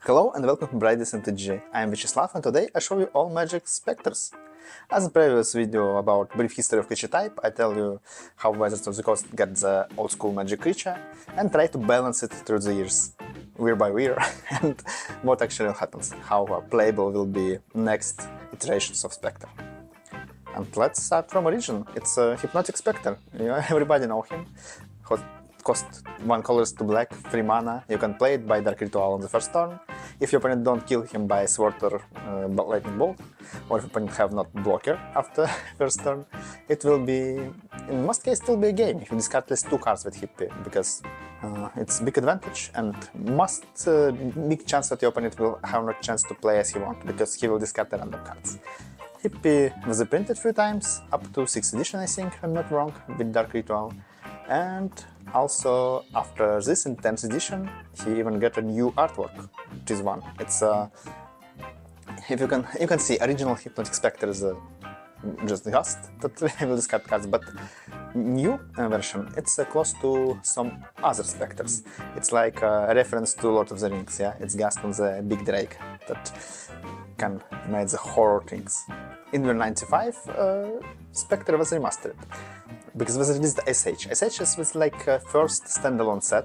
Hello and welcome to MtG. I am Vyacheslav and today I show you all magic specters. As in previous video about brief history of creature type, I tell you how Wizards of the Coast get the old school magic creature and try to balance it through the years, year by year, and what actually happens, how playable will be next iterations of Spectre. And let's start from origin. It's a Hypnotic Spectre. Everybody know him. Cost 1 colors to black, 3 mana. You can play it by Dark Ritual on the first turn. If your opponent don't kill him by Sword or Lightning Bolt, or if your opponent have not blocker after first turn, it will be, in most cases, still be a game if you discard at least 2 cards with Hippie, because it's big advantage and big chance that your opponent will have no chance to play as he wants, because he will discard the random cards. Hippie was reprinted a few times, up to 6th edition I think, if I'm not wrong, with Dark Ritual. And also after this in 10th edition he even got a new artwork, which is one. It's if you can see original Hypnotic Spectre is just Ghost that will discard cards, but new version it's close to some other Specters. It's like a reference to Lord of the Rings, yeah. It's Ghost on the big drake that can make the horror things. In year 95 Spectre was remastered, because it was released SH. SH was like a first standalone set,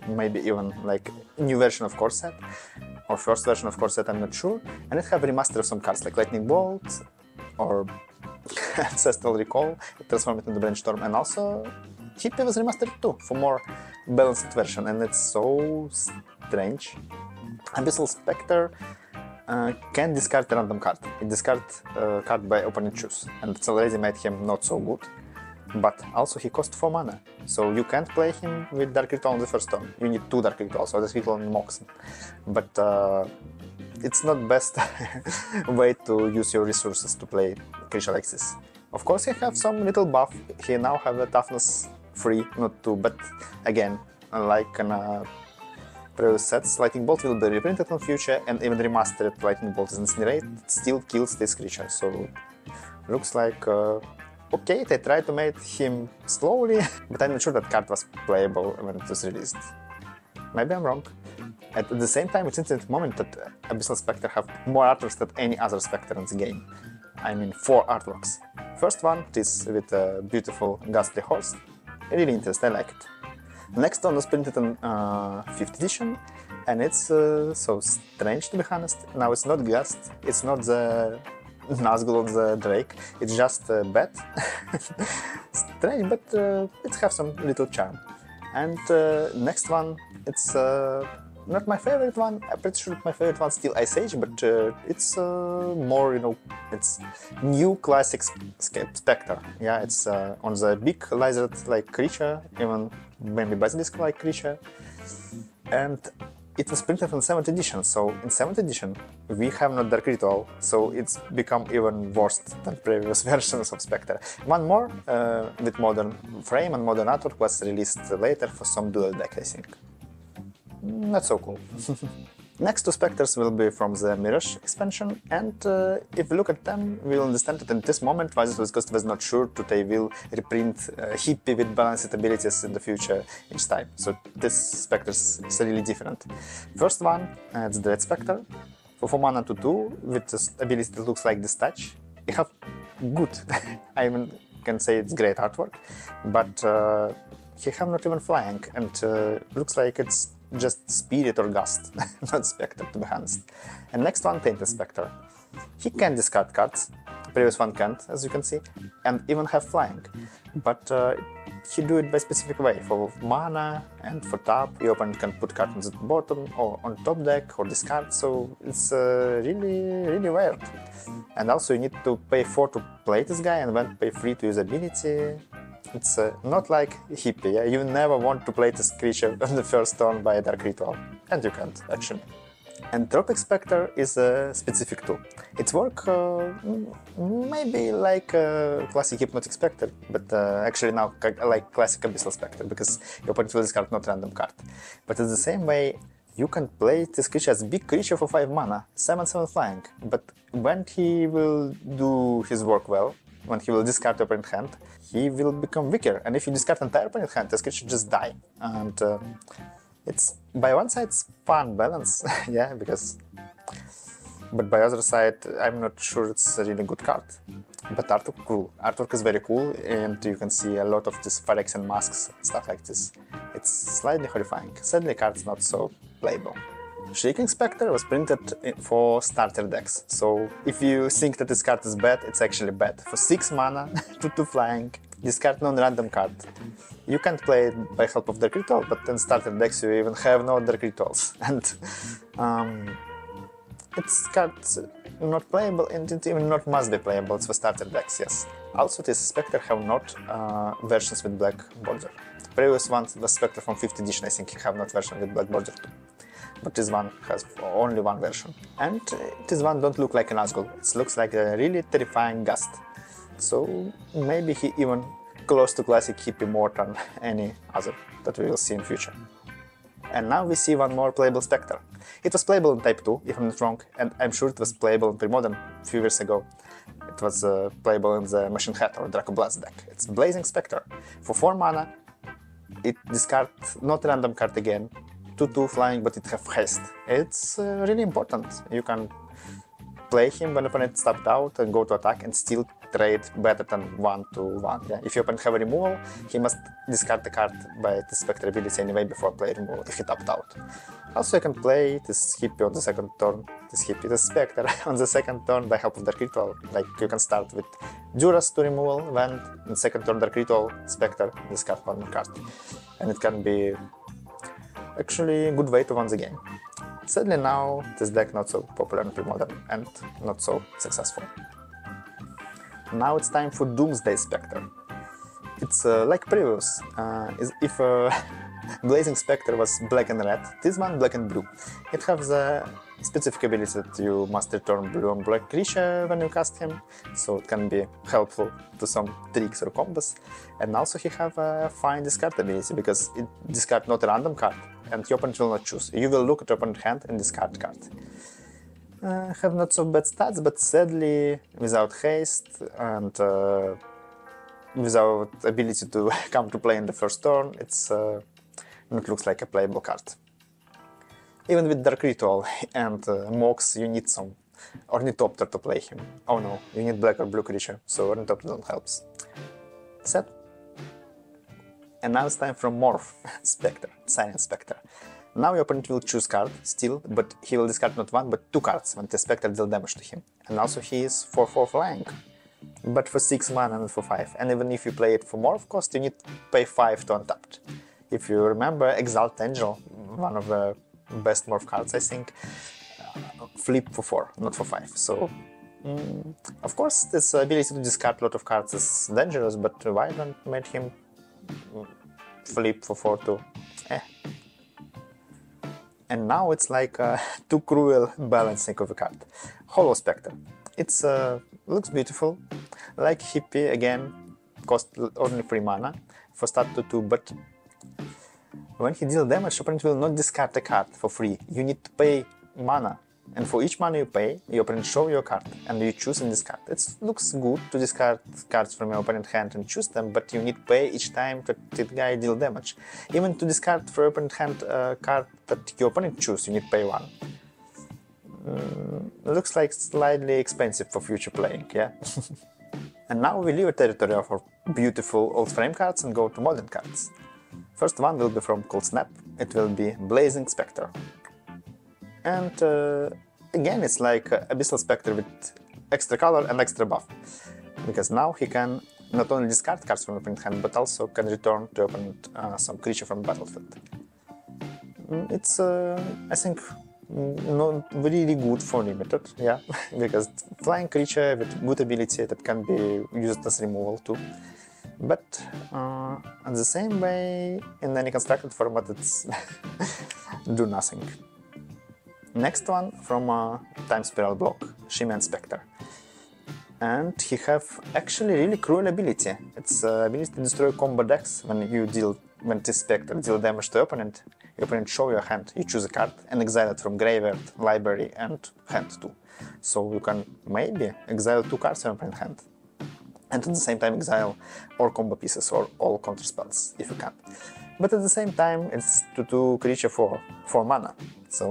maybe even like new version of core set, or first version of core set, I'm not sure. And it have remastered of some cards like Lightning Bolt or Ancestral Recall, it transformed it into Brainstorm, and also Hippie was remastered too, for more balanced version, and it's so strange. Abyssal Spectre can discard a random card. It discards a card by opponent choose, and it's already made him not so good. But also he costs 4 mana, so you can't play him with Dark Ritual on the first turn. You need 2 Dark Rituals, so Dark Ritual and Moxen. But it's not best way to use your resources to play creature like this. Of course he have some little buff, he now have a toughness 3, not 2, but again, like in previous sets, Lightning Bolt will be reprinted in future, and even remastered Lightning Bolt is incinerate, it still kills this creature, so looks like okay, they tried to make him slowly, but I'm not sure that card was playable when it was released. Maybe I'm wrong. At the same time, it's interesting moment that Abyssal Spectre have more artworks than any other Spectre in the game. I mean 4 artworks. First one is with a beautiful ghastly horse. Really interesting, I like it. Next one was printed in 5th edition, and it's so strange to be honest. Now it's not Ghost, it's not the Nazgul of the Drake, it's just a bat. Strange, but it has some little charm. And next one, it's not my favorite one. I'm pretty sure my favorite one is still Ice Age, but it's more, you know, it's new classic Spectre. Yeah, it's on the big lizard-like creature, even maybe basilisk-like creature. And it was printed in 7th edition, so in 7th edition we have not Dark Ritual, so it's become even worse than previous versions of Spectre. One more with modern frame and modern artwork was released later for some dual deck, I think. Not so cool. Next 2 Spectres will be from the Mirage expansion, and if we look at them, we will understand that in this moment Wizards of the Coast was not sure that they will reprint Hippie with balanced abilities in the future each time. So this Spectres is really different. First one, it's Dread Spectre. For 4 mana to 2, with this ability that looks like this touch. You have good, I even can say it's great artwork, but he have not even flying, and looks like it's just Spirit or Gust, not Spectre to be honest. And next one, Tainted Spectre. He can discard cards, previous one can't, as you can see, and even have flying. But he do it by specific way, for mana and for top, your opponent can put card on the bottom or on top deck or discard, so it's really weird. And also you need to pay 4 to play this guy and then pay 3 to use ability. It's not like Hippie, yeah? You never want to play this creature on the first turn by a Dark Ritual, and you can't, actually. And Tropic Spectre is specific too. Its work maybe like classic Hypnotic Spectre, but actually now like classic Abyssal Spectre, because your opponent will discard not random card. But in the same way, you can play this creature as big creature for 5 mana, 7/7 flying, but when he will do his work well, when he will discard your opponent hand, he will become weaker, and if you discard entire opponent hand, this creature just die. And It's, by one side, it's fun balance, yeah, because... But by other side, I'm not sure it's a really good card. But artwork cool. Artwork is very cool, and you can see a lot of these Phyrexian masks and stuff like this. It's slightly horrifying. Sadly, card's not so playable. Shaking Spectre was printed for starter decks, so if you think that this card is bad, it's actually bad. For 6 mana, 2/2 flying, discard non-random card. You can't play it by help of Dark Ritual, but in starter decks you even have no Dark Rituals. And it's cards not playable, and it even not must be playable, it's for starter decks, yes. Also, this Spectre have not versions with black border. Previous one, the Spectre from 5th edition, I think have not version with black border too. But this one has only one version. And this one don't look like an Nazgul, it looks like a really terrifying gust. So maybe he even close to classic hippie more than any other that we will see in future. And now we see one more playable Spectre. It was playable in Type 2, if I'm not wrong, and I'm sure it was playable in Pre-Modern a few years ago. It was playable in the Machine Head or Draco Blast deck. It's Blazing Spectre. For 4 mana, it discards not random card again, 2/2 flying, but it have haste. It's really important. You can play him when opponent tapped out and go to attack and still trade better than 1/1. Yeah? If your opponent have a removal, he must discard the card by the Spectre ability anyway before play removal if he tapped out. Also, you can play this hippie on the second turn, this Spectre on the second turn by help of Dark Ritual. Like, you can start with Duras to removal, when in second turn Dark Ritual, Spectre, discard one more card. And it can be actually a good way to win the game. Sadly now, this deck not so popular in Pre-Modern and not so successful. Now it's time for Doomsday Spectre. It's like previous, if Blazing Spectre was black and red, this one black and blue. It has the specific ability that you must return blue and black creature when you cast him, so it can be helpful to some tricks or combos. And also he have a fine discard ability, because it discards not a random card, and your opponent will not choose. You will look at your opponent's hand and discard card. Have not so bad stats, but sadly, without haste and without ability to come to play in the first turn, it looks like a playable card. Even with Dark Ritual and Mox, you need some Ornithopter to play him. Oh no, you need black or blue creature, so Ornithopter don't help. Sad. And now it's time for Morph Spectre, Silent Spectre. Now your opponent will choose card, still, but he will discard not 1, but 2 cards when the Spectre deals damage to him. And also he is 4/4 flying, but for 6 mana and for 5. And even if you play it for Morph cost, you need to pay 5 to untap. If you remember, Exalt Angel, one of the best Morph cards, I think, flip for 4, not for 5. So, of course, this ability to discard a lot of cards is dangerous, but why don't make him flip for 4 too? And now it's like too cruel balancing of a card. Hollow Spectre. It's looks beautiful, like hippie again, cost only 3 mana for start to 2, but when he deals damage, opponent will not discard a card for free. You need to pay mana, and for each mana you pay, your opponent show your card, and you choose and discard. It looks good to discard cards from your opponent's hand and choose them, but you need to pay each time that the guy deals damage. Even to discard from your opponent's hand a card that your opponent choose, you need to pay 1. Looks like slightly expensive for future playing, yeah? And now we leave a territory of our beautiful old frame cards and go to modern cards. First one will be from Cold Snap. It will be Blazing Spectre. And again, it's like Abyssal Spectre with extra color and extra buff. Because now he can not only discard cards from opponent's hand, but also can return to opponent some creature from the battlefield. It's, I think, not really good for limited, yeah, because flying creature with good ability that can be used as removal too. But in the same way, in any constructed format, it's do nothing. Next one from Time Spiral block, Hypno Spectre. And he have actually really cruel ability. It's ability to destroy combo decks when this Spectre deal damage to your opponent show your hand, you choose a card and exile it from graveyard, library and hand too. So you can maybe exile 2 cards from your opponent's hand. And at the same time exile all combo pieces or all counter spells, if you can. but at the same time it's 2/2 creature for 4 mana. So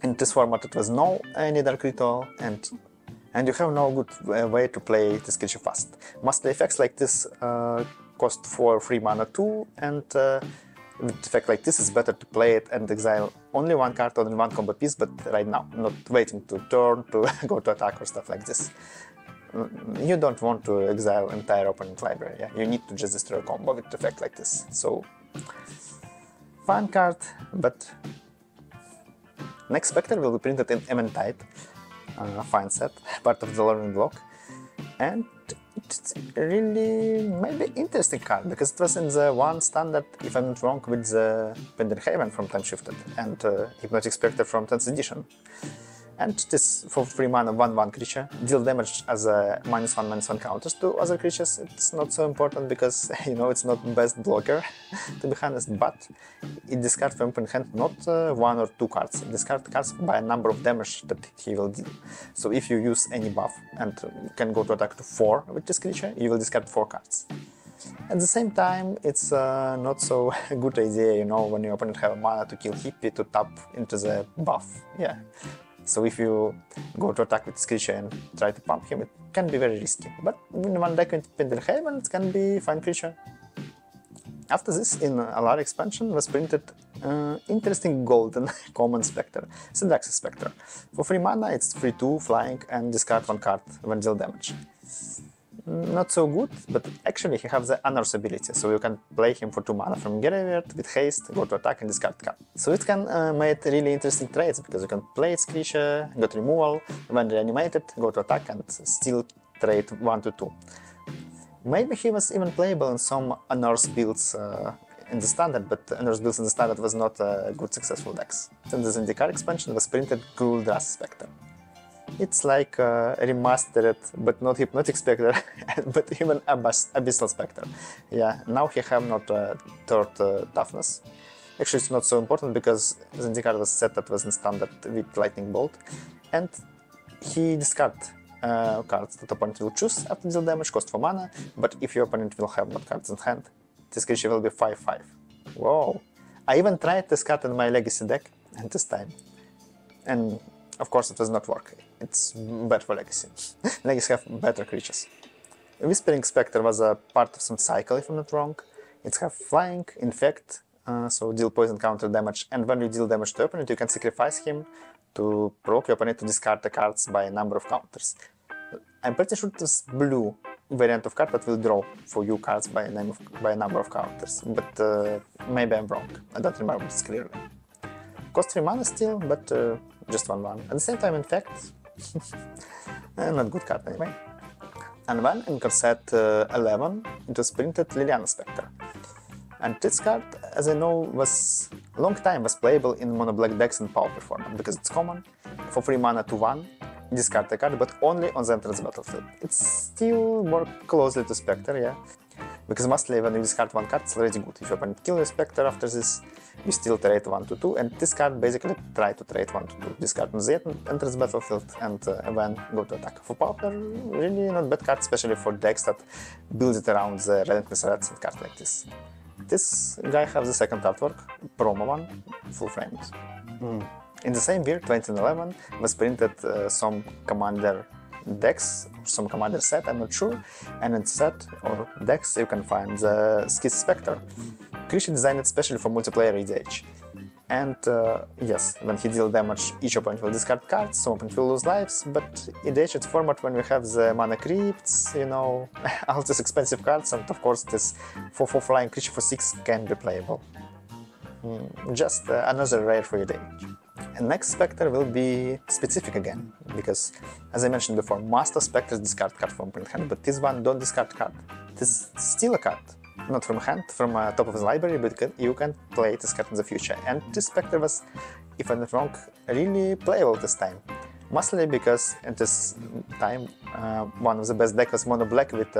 in this format it was no any dark ritual, and you have no good way to play this creature fast. Mostly effects like this cost 4 free mana too, and with effect like this it's better to play it and exile only one card, only one combo piece, but right now, not waiting to turn to go to attack or stuff like this. You don't want to exile entire opponent library, yeah? You need to just destroy a combo with effect like this. So, fun card, but next Spectre will be printed in MN type, fine set, part of the learning block, and it's really maybe interesting card, because it was in the one standard, if I'm not wrong, with the Penderhaven from Time Shifted and Hypnotic Spectre from 10th edition. And this for 3 mana 1/1 creature, deal damage as a -1/-1 counters to other creatures. It's not so important because, you know, it's not best blocker, to be honest, but it discards from open hand not 1 or 2 cards, it discards cards by a number of damage that he will deal. So if you use any buff and can go to attack to 4 with this creature, you will discard 4 cards. At the same time, it's not so good idea, you know, when your opponent have mana to kill Hippie to tap into the buff, yeah. So if you go to attack with this creature and try to pump him, it can be very risky. But in one deck with Penderhaven, it can be a fine creature. After this, in Alara expansion, was printed interesting golden common Spectre, Hypnotic Spectre. For 3 mana, it's 3/2, flying, and discard 1 card when deal damage. Not so good, but actually he has the Honors ability, so you can play him for 2 mana from graveyard with haste, go to attack and discard card. So it can make really interesting trades, because you can play its creature, get removal, when reanimated, go to attack and still trade 1/2. Maybe he was even playable in some Honors builds in the standard, but Honors builds in the standard was not good successful decks. Then the Zendikar expansion was printed Gul'Dras Spectre. It's like a remastered, but not Hypnotic Spectre, but even Abyssal Spectre. Yeah, now he have not 3rd toughness. Actually, it's not so important because Zendikar was set that was in standard with Lightning Bolt, and he discard cards that opponent will choose after deal damage, cost 4 mana, but if your opponent will have no cards in hand, this creature will be 5/5. Whoa! I even tried this card in my Legacy deck, and this time. And of course, it was not working. It's bad for Legacy. Legacy have better creatures. Whispering Spectre was a part of some cycle, if I'm not wrong. It have flying, infect, so deal poison counter damage, and when you deal damage to opponent, you can sacrifice him to provoke your opponent to discard the cards by a number of counters. I'm pretty sure it was blue variant of card that will draw for you cards by a number of counters, but maybe I'm wrong. I don't remember this clearly. Cost 3 mana still, but just 1/1. At the same time, in fact, not good card anyway. And then in card set 11, it was printed Liliana Spectre. And this card, as I know, was long time was playable in mono black decks in Pauper format, because it's common. For 3 mana to 1, discard the card, but only on the entrance battlefield. It's still more closely to Spectre, yeah. Because mostly when you discard 1 card, it's already good. If your opponent kills your Spectre after this, you still trade 1/2, and this card basically try to trade 1/2. Discard on the entrance battlefield and then go to attack. For Pauper, really not bad card, especially for decks that build it around the Relentless Reds and cards like this. This guy has the second artwork, promo one, full framed. In the same year, 2011, was printed some Commander decks, some Commander set, I'm not sure, and in set or decks you can find the Skis Spectre, creature designed especially for multiplayer EDH. And yes, when he deals damage, each opponent will discard cards, some opponent will lose lives, but EDH is format when we have the mana crypts, you know, all these expensive cards, and of course this 4/4 flying creature for 6 can be playable. Just another rare for EDH. And next Spectre will be specific again, because, as I mentioned before, Master Spectres discard card from opponent hand, but this one don't discard card. This is still a card, not from hand, from top of the library, but you can play this card in the future. And this Spectre was, if I'm not wrong, really playable this time. Mostly because at this time, one of the best decks was mono black with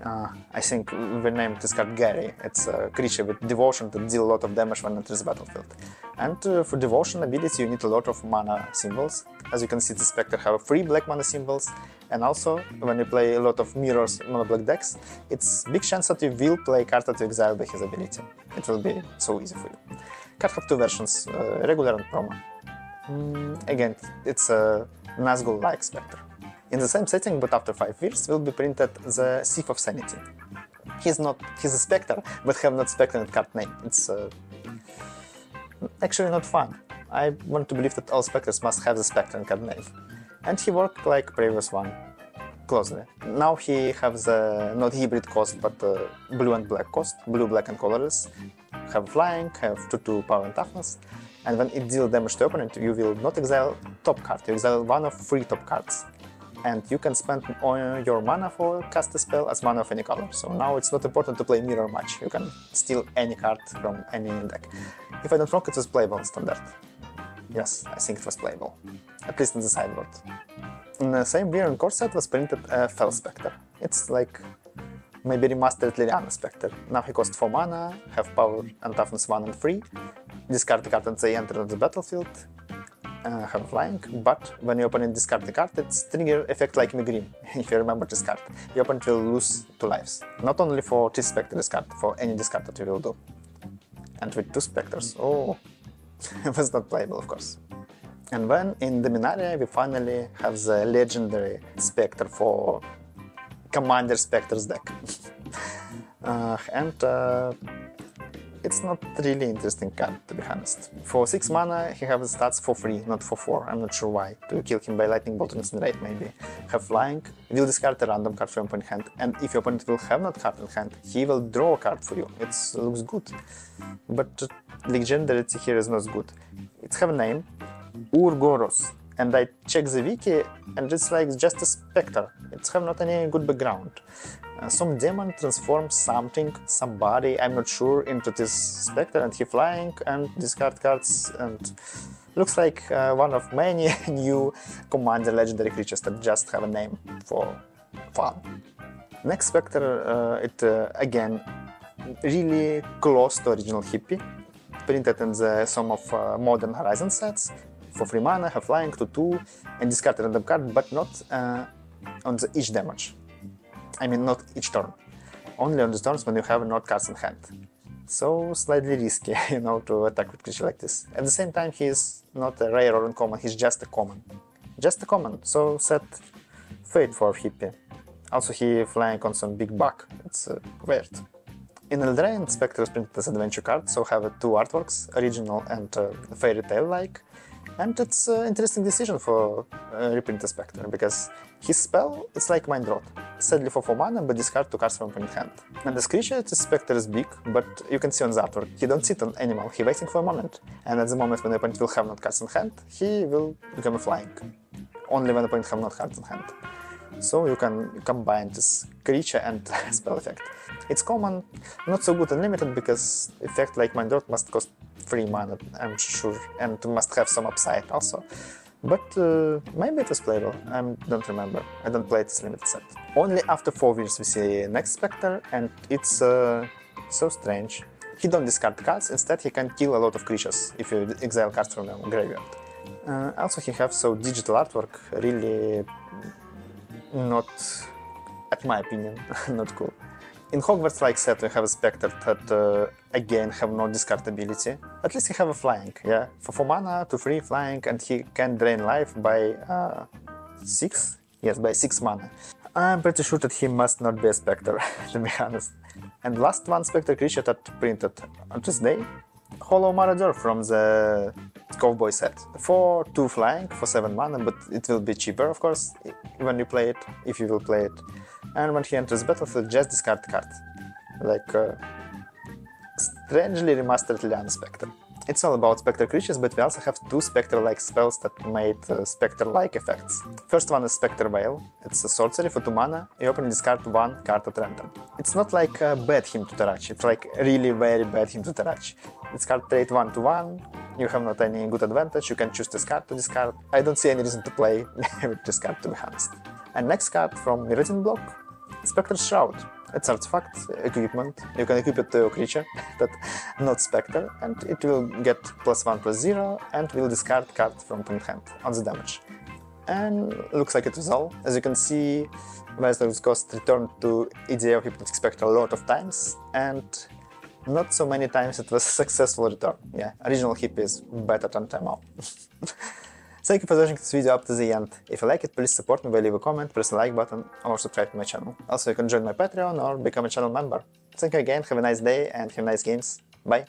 I think we named this card Gary. It's a creature with devotion that deal a lot of damage when enters the battlefield. And for devotion ability you need a lot of mana symbols. As you can see, the Spectre have 3 black mana symbols, and also when you play a lot of mirrors mono black decks, it's big chance that you will play a card that you exile by his ability. It will be so easy for you. Card have 2 versions, regular and promo. Again, it's a Nazgul-like Spectre. In the same setting, but after 5 years, will be printed the Thief of Sanity. He's a Spectre, but have not Spectre in card name. It's actually not fun. I want to believe that all Spectres must have the Spectre in card name. And he worked like previous one, closely. Now he has the not hybrid cost, but blue and black cost, blue, black and colorless. Have flying, have 2/2 power and toughness. And when it deals damage to opponent, you will not exile top card, you exile one of 3 top cards. And you can spend your mana for cast a spell as mana of any color. So now it's not important to play mirror match. You can steal any card from any deck. If I don't wrong, it was playable in standard. Yes, I think it was playable. At least in the sideboard. In the same year in core set was printed a Fel Spectre. It's like maybe remastered Liliana Spectre. Now he costs 4 mana, have power and toughness 1 and 3. Discard the card and they enter on the battlefield. Have flying, but when your opponent discards the card, it's trigger effect like Migrim, if you remember this card. Your opponent will lose 2 lives. Not only for this Spectre discard, for any discard that you will do. And with 2 Spectres, oh, it was not playable, of course. And then in Dominaria we finally have the legendary Spectre for Commander Spectres deck. It's not really interesting card, to be honest. For 6 mana he has stats for 3, not for 4, I'm not sure why. To kill him by lightning bolt or incinerate maybe. Have flying, will discard a random card from your opponent's hand, and if your opponent will have not card in hand, he will draw a card for you. It looks good. But legendarity here is not good. It have a name, Urgoros, and I check the wiki and it's like just a Spectre. It's have not any good background. Some demon transforms something, somebody, I'm not sure, into this Spectre, and he flying and discard cards, and looks like one of many new Commander legendary creatures that just have a name for fun. Next Spectre, again really close to original Hippie, printed in some of modern Horizon sets. For 3 mana, have flying, 2/2, and discard a random card, but not on the each damage. I mean, not each turn. Only on the turns when you have not cards in hand. So slightly risky, you know, to attack with creature like this. At the same time, he is not a rare or uncommon, he's just a common. Just a common, so set Fate for Hippie. Also, he flying on some big bug, it's weird. In Eldraine, Spectre is printed as adventure card, so have 2 artworks, original and fairy tale like. And it's an interesting decision for reprint Spectre, because his spell is like Mind Rot. Sadly for 4 mana, but discard 2 cards from opponent's hand. And as creature, this Spectre is big, but you can see on the artwork, he don't sit on animal, he waiting for a moment. And at the moment when the opponent will have not cards in hand, he will become a flying. Only when the opponent have not cards in hand. So you can combine this creature and spell effect. It's common, not so good and limited, because effect like Mind Rot must cost 3 mana, I'm sure, and must have some upside also. But maybe it was playable, I don't remember, I don't play this limited set. Only after 4 years we see next Spectre, and it's so strange. He don't discard cards, instead he can kill a lot of creatures if you exile cards from the graveyard. Also he have so digital artwork, really not, at my opinion, not cool. In Hogwarts-like set we have a Spectre that again have no discard ability. At least he have a flying, yeah. For 4 mana, 2/3 flying, and he can drain life by 6? Yes, by 6 mana. I'm pretty sure that he must not be a Spectre, to be honest. And last one Spectre creature that printed on this day, Hollow Marauder from the Cowboy set. For 2 flying, for 7 mana, but it will be cheaper, of course, when you play it, if you will play it. And when he enters battlefield, just discard the card. Like strangely remastered Liliana Spectre. It's all about Spectre creatures, but we also have 2 Spectre-like spells that made Spectre-like effects. First one is Spectre Veil. It's a sorcery for 2 mana, you open and discard 1 card at random. It's not like a bad him to Tarachi, it's like really very bad him to Tarachi. Discard trade 1/1, you have not any good advantage, you can choose this card to discard. I don't see any reason to play with this card, to be honest. And next card from Meridian block, Spectre's Shroud. It's artifact, equipment. You can equip it to your creature, but not Spectre, and it will get +1/+0 and will discard card from opponent hand on the damage. And looks like it was all. As you can see, Wizard's Ghost returned to EDA of Hypnotic Spectre a lot of times, and not so many times it was a successful return. Yeah, original Hip is better than TMO. Thank you for watching this video up to the end. If you like it, please support me by leaving a comment, press the like button, or subscribe to my channel. Also, you can join my Patreon or become a channel member. Thank you again, have a nice day and have nice games. Bye!